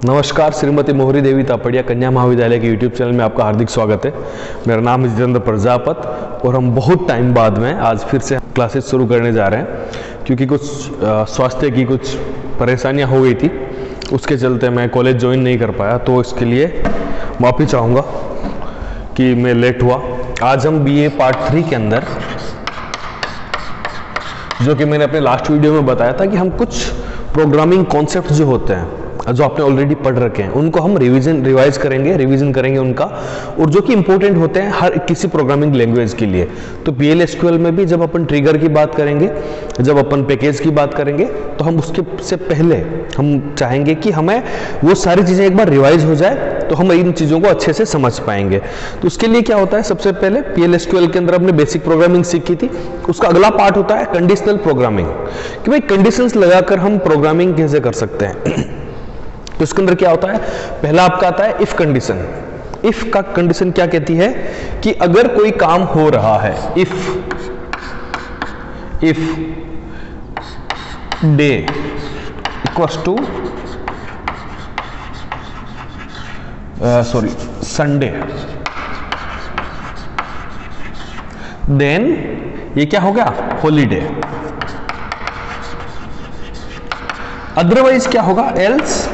नमस्कार, श्रीमती मोहरी देवी तापड़िया कन्या महाविद्यालय के यूट्यूब चैनल में आपका हार्दिक स्वागत है। मेरा नाम है जितेंद्र प्रजापत और हम बहुत टाइम बाद में आज फिर से क्लासेस शुरू करने जा रहे हैं, क्योंकि कुछ स्वास्थ्य की कुछ परेशानियां हो गई थी, उसके चलते मैं कॉलेज ज्वाइन नहीं कर पाया। तो इसके लिए माफ़ी चाहूँगा कि मैं लेट हुआ। आज हम BA पार्ट 3 के अंदर, जो कि मैंने अपने लास्ट वीडियो में बताया था कि हम कुछ प्रोग्रामिंग कॉन्सेप्ट जो होते हैं, जो आपने ऑलरेडी पढ़ रखे हैं, उनको हम रिवाइज करेंगे उनका, और जो कि इंपॉर्टेंट होते हैं हर किसी प्रोग्रामिंग लैंग्वेज के लिए। तो PL/SQL में भी जब अपन ट्रिगर की बात करेंगे, जब अपन पैकेज की बात करेंगे, तो हम उसके से पहले हम चाहेंगे कि हमें वो सारी चीज़ें एक बार रिवाइज हो जाए, तो हम इन चीज़ों को अच्छे से समझ पाएंगे। तो उसके लिए क्या होता है, सबसे पहले PL/SQL के अंदर हमने बेसिक प्रोग्रामिंग सीखी थी, उसका अगला पार्ट होता है कंडीशनल प्रोग्रामिंग, कि भाई कंडीशंस लगाकर हम प्रोग्रामिंग कैसे कर सकते हैं। तो इसके अंदर क्या होता है, पहला आपका आता है इफ कंडीशन। इफ का कंडीशन क्या कहती है कि अगर कोई काम हो रहा है, if day equals to Sunday, then ये क्या हो गया, हॉलीडे। अदरवाइज क्या होगा, एल्स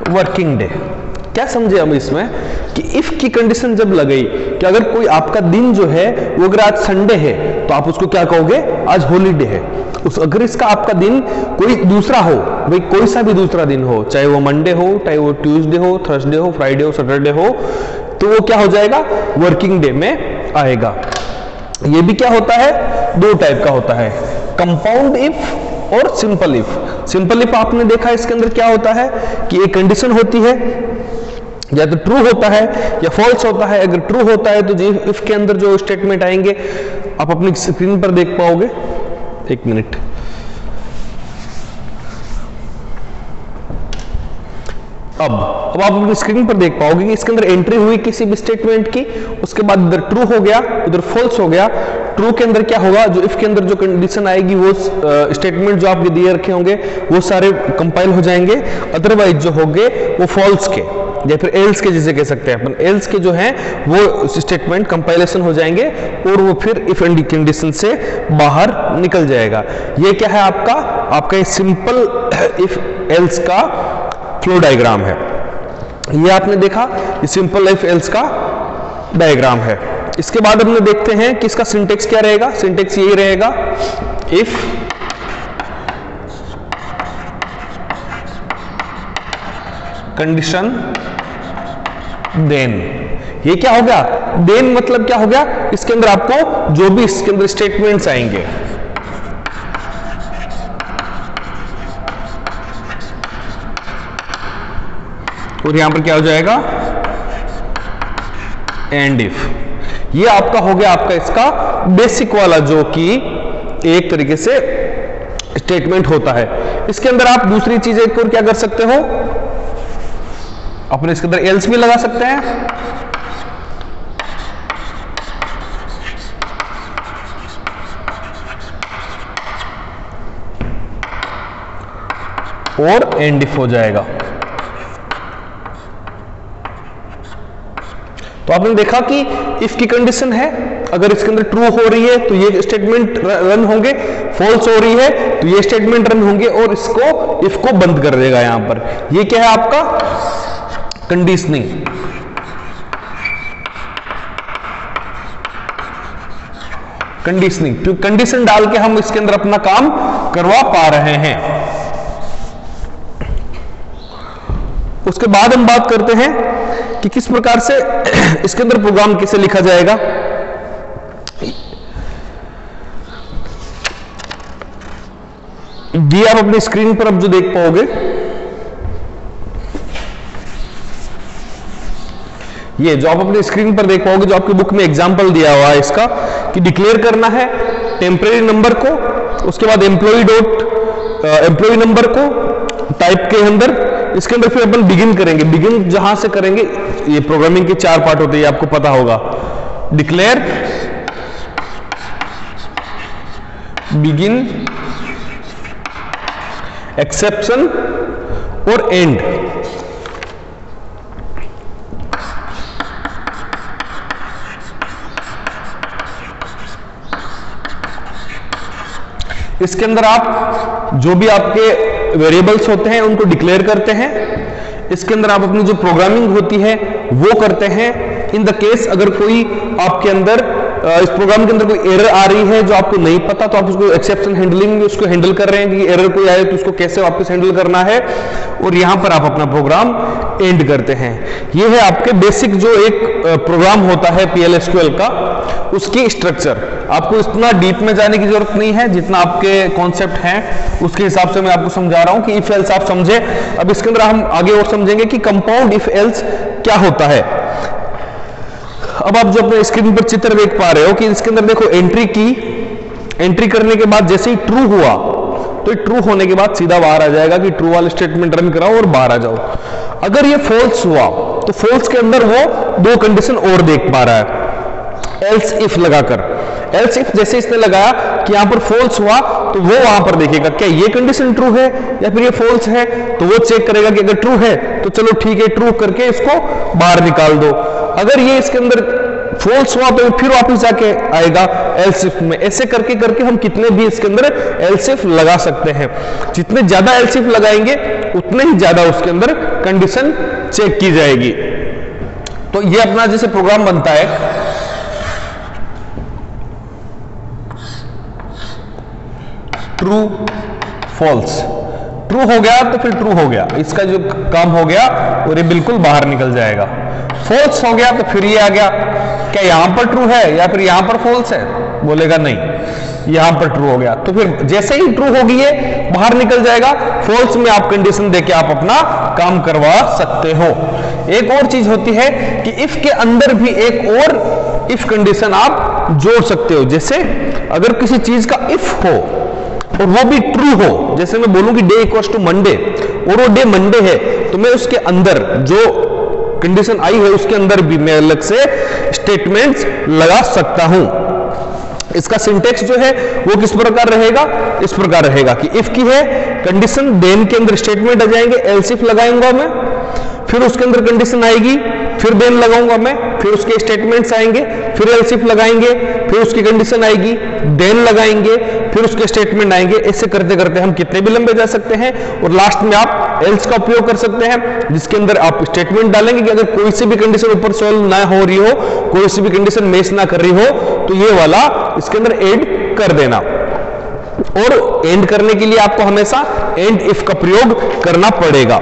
वर्किंग डे। क्या समझे हम इसमें कि इफ की कंडीशन जब लगाई कि अगर कोई आपका दिन जो है वो अगर आज संडे है, तो आप उसको क्या कहोगे, आज हॉलीडे है। अगर इसका आपका दिन कोई दूसरा हो, भाई कोई सा भी दूसरा दिन हो, चाहे वो मंडे हो, चाहे वो ट्यूसडे हो, थर्सडे हो, फ्राइडे हो, सैटरडे हो, तो वो क्या हो जाएगा, वर्किंग डे में आएगा। ये भी क्या होता है, दो टाइप का होता है, कंपाउंड इफ और सिंपल इफ। सिंपल इफ आपने देखा, इसके अंदर क्या होता है कि एक कंडीशन होती है, या तो ट्रू होता है या फॉल्स होता है। अगर ट्रू होता है तो इफ के अंदर जो स्टेटमेंट आएंगे आप अपनी स्क्रीन पर देख पाओगे। एक मिनट, अब आप अपनी स्क्रीन पर देख पाओगे कि इसके अंदर एंट्री हुई किसी भी स्टेटमेंट की, उसके बाद इधर ट्रू हो गया, उधर फॉल्स हो गया। ट्रू के अंदर क्या होगा, जो इफ के अंदर जो कंडीशन आएगी, वो स्टेटमेंट जो आपके दिए रखे होंगे वो सारे कंपाइल हो जाएंगे। अदरवाइज जो होंगे वो फॉल्स के या फिर एल्स के, जिसे कह सकते हैं अपन, एल्स के जो हैं वो स्टेटमेंट कंपाइलेशन हो जाएंगे और वो फिर इफ एंड कंडीशन से बाहर निकल जाएगा। ये क्या है, आपका सिंपल इफ एल्स का फ्लो डायग्राम है। ये आपने देखा, ये सिंपल इफ एल्स का डायग्राम है। इसके बाद हमने देखते हैं कि इसका सिंटेक्स क्या रहेगा। सिंटेक्स यही रहेगा, इफ कंडीशन देन। ये क्या हो गया, देन मतलब क्या हो गया, इसके अंदर आपको जो भी इसके अंदर स्टेटमेंट्स आएंगे, और यहां पर क्या हो जाएगा, एंड इफ। ये आपका हो गया, आपका इसका बेसिक वाला जो कि एक तरीके से स्टेटमेंट होता है। इसके अंदर आप दूसरी चीज एक और क्या कर सकते हो, अपने इसके अंदर एल्स भी लगा सकते हैं, और एंड इफ हो जाएगा। तो आपने देखा कि इफ की कंडीशन है, अगर इसके अंदर ट्रू हो रही है तो ये स्टेटमेंट रन होंगे, फॉल्स हो रही है तो ये स्टेटमेंट रन होंगे, और इसको इफ को बंद कर देगा। यहां पर ये क्या है, आपका कंडीशनिंग। कंडीशनिंग, कंडीशन डाल के हम इसके अंदर अपना काम करवा पा रहे हैं। उसके बाद हम बात करते हैं कि किस प्रकार से इसके अंदर प्रोग्राम कैसे लिखा जाएगा। ये आप अपनी स्क्रीन पर अब जो देख पाओगे, ये जो आप अपनी स्क्रीन पर देख पाओगे, जो आपकी बुक में एग्जांपल दिया हुआ है इसका, कि डिक्लेयर करना है टेम्परेरी नंबर को, उसके बाद एम्प्लॉय नंबर को टाइप के अंदर, इसके अंदर फिर अपन बिगिन करेंगे। बिगिन जहां से करेंगे, ये प्रोग्रामिंग के 4 पार्ट होते हैं, आपको पता होगा। डिक्लेयर बिगिन, एक्सेप्शन और एंड। इसके अंदर आप जो भी आपके वेरिएबल्स होते हैं उनको डिक्लेयर करते हैं। इसके अंदर आप अपनी जो प्रोग्रामिंग होती है वो करते हैं। इन द केस अगर कोई आपके अंदर इस प्रोग्राम के अंदर कोई एरर आ रही है जो आपको नहीं पता, तो आप उसको एक्सेप्शन हैंडलिंग में उसको हैंडल कर रहे हैं कि एरर कोई आए तो उसको कैसे वापस हैंडल करना है, और यहां पर आप अपना प्रोग्राम एंड करते हैं। ये है आपके बेसिक जो एक प्रोग्राम होता है PL/SQL का, उसकी स्ट्रक्चर। आपको इतना डीप में जाने की जरूरत नहीं है, जितना आपके कॉन्सेप्ट हैं उसके हिसाब से मैं आपको समझा रहा हूं कि इफ एल्स आप समझे। अब इसके अंदर हम आगे और समझेंगे कि कंपाउंड इफ एल्स क्या होता है। अब आप जो अपने स्क्रीन पर चित्र देख पा रहे हो कि इसके अंदर देखो एंट्री की, एंट्री करने के बाद जैसे ही ट्रू हुआ तो ट्रू होने के बाद सीधा बाहर आ जाएगा कि ट्रू वाला स्टेटमेंट रन कराओ और बाहर आ जाओ। अगर ये फॉल्स हुआ तो फॉल्स के अंदर वो दो कंडीशन और देख पा रहा है एल्स इफ लगाकर। एल्स इफ जैसे इसने लगाया कि यहां पर फॉल्स हुआ तो वो वहां पर देखेगा क्या ये कंडीशन ट्रू है या फिर ये फॉल्स है, तो वो चेक करेगा कि अगर ट्रू है तो चलो ठीक है, ट्रू करके इसको बाहर निकाल दो। अगर ये इसके अंदर फॉल्स हुआ तो फिर वापस जाके आएगा एल्स इफ में। ऐसे करके करके हम कितने भी इसके अंदर एल्स इफ लगा सकते हैं। जितने ज्यादा एल्स इफ लगाएंगे उतने ही ज्यादा उसके अंदर कंडीशन चेक की जाएगी। तो ये अपना जैसे प्रोग्राम बनता है, ट्रू फॉल्स, ट्रू हो गया तो फिर ट्रू हो गया, इसका जो काम हो गया और ये बिल्कुल बाहर निकल जाएगा। फॉल्स हो गया तो फिर ये आ गया क्या यहां पर ट्रू है या फिर यहां पर फॉल्स है, बोलेगा नहीं यहां पर ट्रू हो गया, तो फिर जैसे ही ट्रू होगी ये बाहर निकल जाएगा। फॉल्स में आप कंडीशन देके आप अपना काम करवा सकते हो। एक और चीज होती है कि इफ के अंदर भी एक और इफ कंडीशन आप जोड़ सकते हो। जैसे अगर किसी चीज का इफ हो और वो भी ट्रू हो, जैसे मैं बोलूं कि डे इक्वल्स टू मंडे और वो डे मंडे है, तो मैं उसके अंदर जो कंडीशन आई है उसके अंदर भी मैं अलग से स्टेटमेंट्स लगा सकता हूं। इसका सिंटेक्स जो है वो किस प्रकार रहेगा, इस प्रकार रहेगा कि इफ की है कंडीशन, देन के अंदर स्टेटमेंट आ जाएंगे, एल्स इफ लगाऊंगा मैं, फिर उसके अंदर कंडीशन आएगी, फिर देन लगाऊंगा मैं, फिर उसके स्टेटमेंट्स आएंगे, फिर एल्स इफ लगाएंगे, फिर उसकी कंडीशन आएगी, देन लगाएंगे, फिर उसके स्टेटमेंट आएंगे। ऐसे करते करते हम कितने भी लंबे जा सकते हैं। और लास्ट में आप एल्स का उपयोग कर सकते हैं, जिसके अंदर आप स्टेटमेंट डालेंगे कि अगर कोई सी भी कंडीशन ऊपर सॉल्व ना हो रही हो, कोई सी भी कंडीशन मैच ना कर रही हो, तो ये वाला इसके अंदर एड कर देना। और एंड करने के लिए आपको हमेशा एंड इफ का प्रयोग करना पड़ेगा।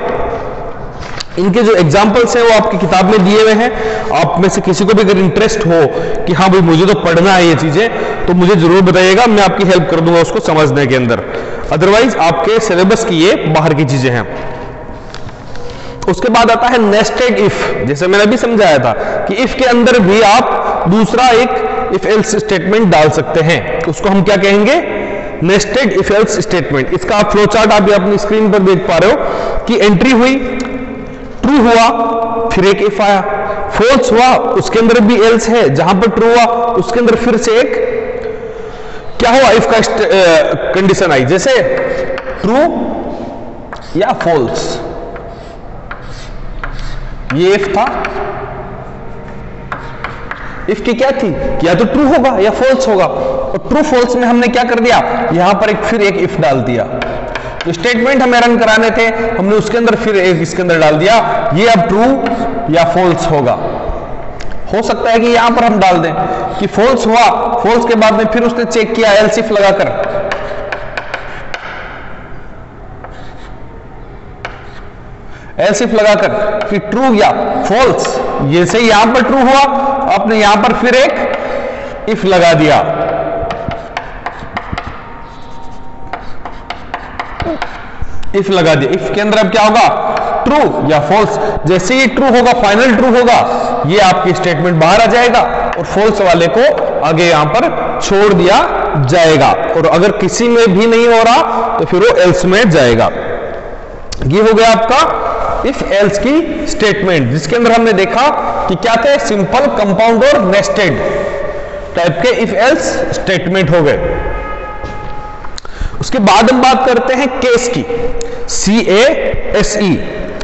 इनके जो एग्जाम्पल्स हैं वो आपकी किताब में दिए हुए हैं। आप में से किसी को भी अगर इंटरेस्ट हो कि हाँ भाई मुझे तो पढ़ना है ये चीजें, तो मुझे जरूर बताइएगा, मैं आपकी हेल्प कर दूंगा उसको समझने के अंदर। अदरवाइज आपके सिलेबस की ये बाहर की चीजें हैं। उसके बाद आता है नेस्टेड इफ। जैसे मैंने अभी समझाया था कि इफ के अंदर भी आप दूसरा एक इफ एल्स स्टेटमेंट डाल सकते हैं, उसको हम क्या कहेंगे, नेस्टेड इफ एल्स स्टेटमेंट। इसका आप फ्लो चार्ट आप अपनी स्क्रीन पर देख पा रहे हो कि एंट्री हुई, ट्रू हुआ, फिर एक इफ आया, फॉल्स हुआ उसके अंदर भी एल्स है, जहां पर ट्रू हुआ उसके अंदर फिर से एक क्या हुआ, इफ का कंडीशन आई, जैसे ट्रू या फॉल्स। ये इफ था, इफ की क्या थी कि या तो ट्रू होगा या फॉल्स होगा, और ट्रू फॉल्स में हमने क्या कर दिया, यहां पर फिर एक इफ डाल दिया। स्टेटमेंट हमें रन कराने थे, हमने उसके अंदर फिर एक इसके अंदर डाल दिया, ये अब ट्रू या फॉल्स होगा। हो सकता है कि यहां पर हम डाल दें कि फॉल्स हुआ, फॉल्स के बाद में फिर उसने चेक किया एल्स इफ लगाकर, एल्स इफ लगाकर कि ट्रू या फॉल्स। जैसे यहां पर ट्रू हुआ, आपने यहां पर फिर एक इफ लगा दिया, इफ लगा दिया। इफ के अंदर अब क्या होगा, ट्रू या फॉल्स। जैसे ही ट्रू होगा, फाइनल ट्रू होगा, ये आपकी स्टेटमेंट बाहर आ जाएगा और फॉल्स वाले को आगे यहां पर छोड़ दिया जाएगा। और अगर किसी में भी नहीं हो रहा तो फिर वो एल्स में जाएगा। ये हो गया आपका इफ एल्स की स्टेटमेंट, जिसके अंदर हमने देखा कि क्या थे, सिंपल, कंपाउंड और नेस्टेड टाइप के इफ एल्स स्टेटमेंट हो गए। उसके बाद हम बात करते हैं केस की, CASE।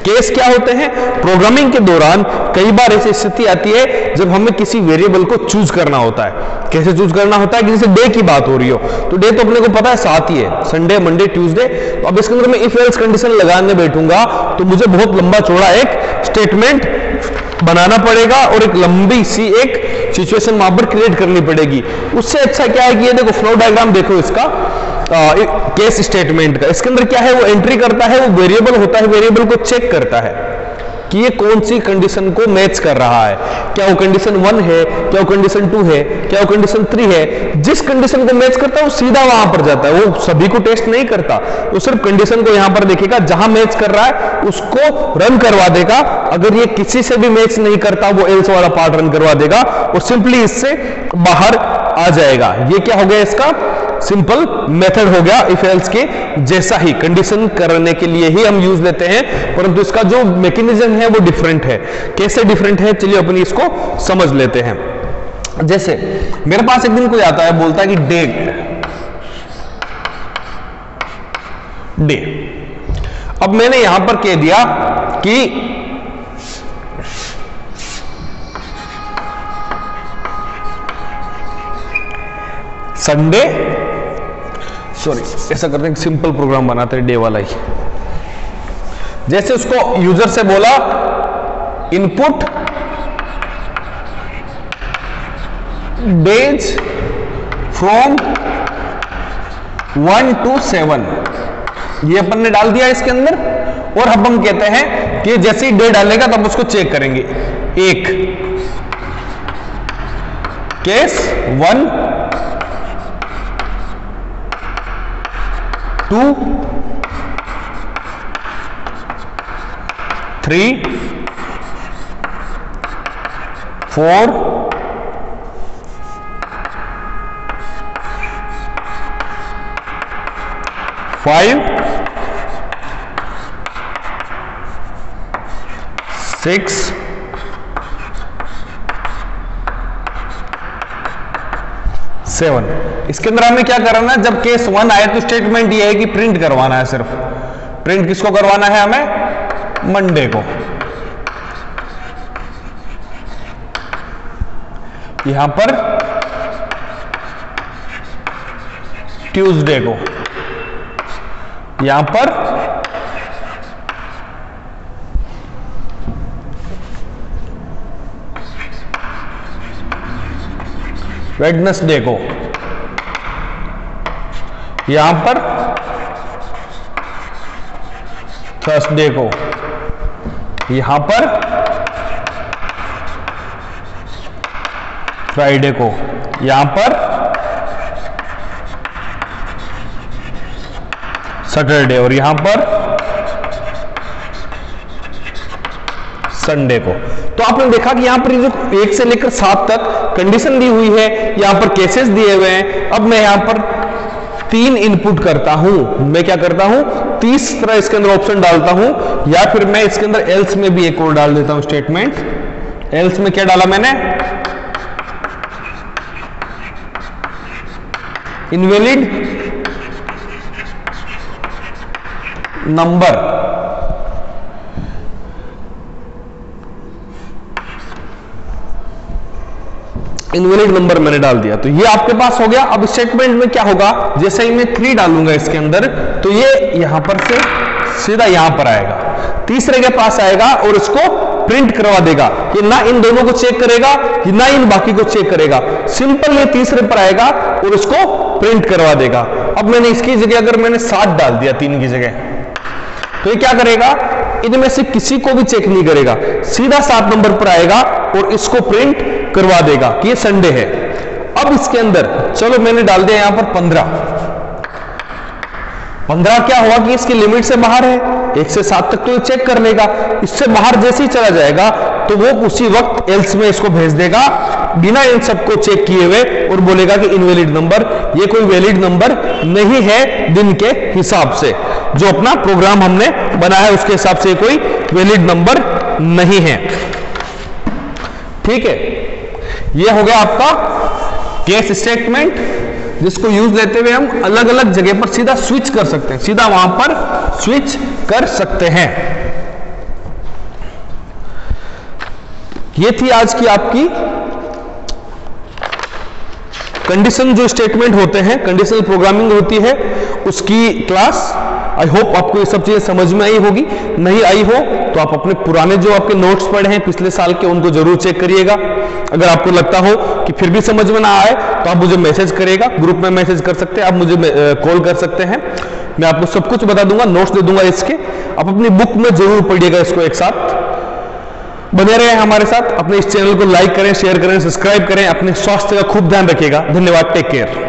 केस क्या होते हैं? प्रोग्रामिंग के दौरान कई बार ऐसी स्थिति आती है जब हमें किसी वेरिएबल को चूज करना होता है। कैसे चूज करना होता है कि जैसे डे की बात हो रही हो, तो डे तो अपने को पता है 7 ही है, संडे, मंडे, ट्यूसडे। तो अब इसके अंदर मैं इफ एल्स कंडीशन लगाने बैठूंगा तो मुझे बहुत लंबा चौड़ा एक स्टेटमेंट बनाना पड़ेगा और एक लंबी सी एक सिचुएशन वहां पर क्रिएट करनी पड़ेगी। उससे अच्छा क्या है कि ये देखो फ्लो डायग्राम देखो इसका केस स्टेटमेंट का। इसके अंदर क्या है, वो एंट्री करता है, वो वेरिएबल होता है, वेरिएबल को चेक करता है कि ये कौन सी कंडीशन को मैच कर रहा है। क्या वो कंडीशन 1 है, क्या वो कंडीशन 2 है, क्या वो कंडीशन 3 है। जिस कंडीशन को मैच करता है वो सीधा वहां पर जाता है, वो सभी को टेस्ट नहीं करता, वो सिर्फ कंडीशन को यहां पर देखेगा, जहां मैच कर रहा है उसको रन करवा देगा। अगर ये किसी से भी मैच नहीं करता वो एल्स वाला पार्ट रन करवा देगा और सिंपली इससे बाहर आ जाएगा। ये क्या हो गया, इसका सिंपल मेथड हो गया इफ एल्स के जैसा ही, कंडीशन करने के लिए ही हम यूज लेते हैं, परंतु इसका जो मैकेनिज्म है वो डिफरेंट है। कैसे डिफरेंट है, चलिए अपनी इसको समझ लेते हैं। जैसे मेरे पास एक दिन कोई आता है, बोलता है कि डे। अब मैंने यहां पर कह दिया कि संडे, सॉरी ऐसा करते हैं, सिंपल प्रोग्राम बनाते हैं डे वाला ही। जैसे उसको यूजर से बोला इनपुट डेज फ्रॉम 1 to 7, ये अपन ने डाल दिया इसके अंदर। और अब हम कहते हैं कि जैसे ही डे डालेगा तब उसको चेक करेंगे। एक केस 1 2 3 4 5 6 7। इसके अंदर हमें क्या करना है, जब केस 1 आए तो स्टेटमेंट ये है कि प्रिंट करवाना है। सिर्फ प्रिंट किसको करवाना है, हमें मंडे को। यहां पर ट्यूसडे को, यहां पर वेडनेसडे को, यहां पर थर्सडे को, यहां पर फ्राइडे को, यहां पर सैटरडे और यहां पर संडे को। तो आपने देखा कि यहां पर जो 1 से लेकर 7 तक कंडीशन दी हुई है, यहां पर केसेस दिए हुए हैं। अब मैं यहां पर 3 इनपुट करता हूं, मैं क्या करता हूं, तीसरा इसके अंदर ऑप्शन डालता हूं, या फिर मैं इसके अंदर एल्स में भी एक और डाल देता हूं स्टेटमेंट। एल्स में क्या डाला मैंने, इनवैलिड नंबर। इनवैलिड नंबर मैंने डाल दिया, तो ये आपके पास हो गया। अब स्टेटमेंट में क्या होगा, जैसे ही मैं 3 डालूंगा इसके अंदर, तो ये यहां पर से सीधा यहां पर आएगा, तीसरे के पास आएगा और इसको प्रिंट करवा देगा। ये ना इन दोनों को चेक करेगा, ना इन बाकी को चेक करेगा, सिंपल ये तीसरे पर आएगा और इसको प्रिंट करवा देगा। अब मैंने इसकी जगह अगर मैंने 7 डाल दिया 3 की जगह, तो ये क्या करेगा, इनमें से किसी को भी चेक नहीं करेगा, सीधा 7 नंबर पर आएगा और इसको प्रिंट करवा देगा कि ये संडे है। अब इसके अंदर चलो मैंने डाल दिया यहां पर 15 क्या हुआ कि इसकी लिमिट से बाहर है, 1 से 7 तक तो ये चेक कर लेगा। इससे बाहर जैसे ही चला जाएगा तो वो उसी वक्त एल्स में इसको भेज देगा बिना इन सबको चेक किए हुए और बोलेगा कि इनवैलिड नंबर, ये कोई वैलिड नंबर नहीं है दिन के हिसाब से, जो अपना प्रोग्राम हमने बनाया है उसके हिसाब से कोई वैलिड नंबर नहीं है। ठीक है, ये हो गया आपका केस स्टेटमेंट। जिसको यूज लेते हुए हम अलग अलग जगह पर सीधा स्विच कर सकते हैं, सीधा वहां पर स्विच कर सकते हैं। ये थी आज की आपकी कंडीशन जो स्टेटमेंट होते हैं, कंडीशनल प्रोग्रामिंग होती है, उसकी क्लास। आई होप आपको ये सब चीजें समझ में आई होगी। नहीं आई हो तो आप अपने पुराने जो आपके नोट्स पढ़े हैं पिछले साल के, उनको जरूर चेक करिएगा। अगर आपको लगता हो कि फिर भी समझ में ना आए तो आप मुझे मैसेज करिएगा, ग्रुप में मैसेज कर सकते हैं, आप मुझे कॉल कर सकते हैं, मैं आपको सब कुछ बता दूंगा, नोट्स दे दूंगा इसके। आप अपनी बुक में जरूर पढ़िएगा इसको एक साथ। बने रहे हमारे साथ, अपने इस चैनल को लाइक करें, शेयर करें, सब्सक्राइब करें, अपने स्वास्थ्य का खूब ध्यान रखिएगा। धन्यवाद, टेक केयर।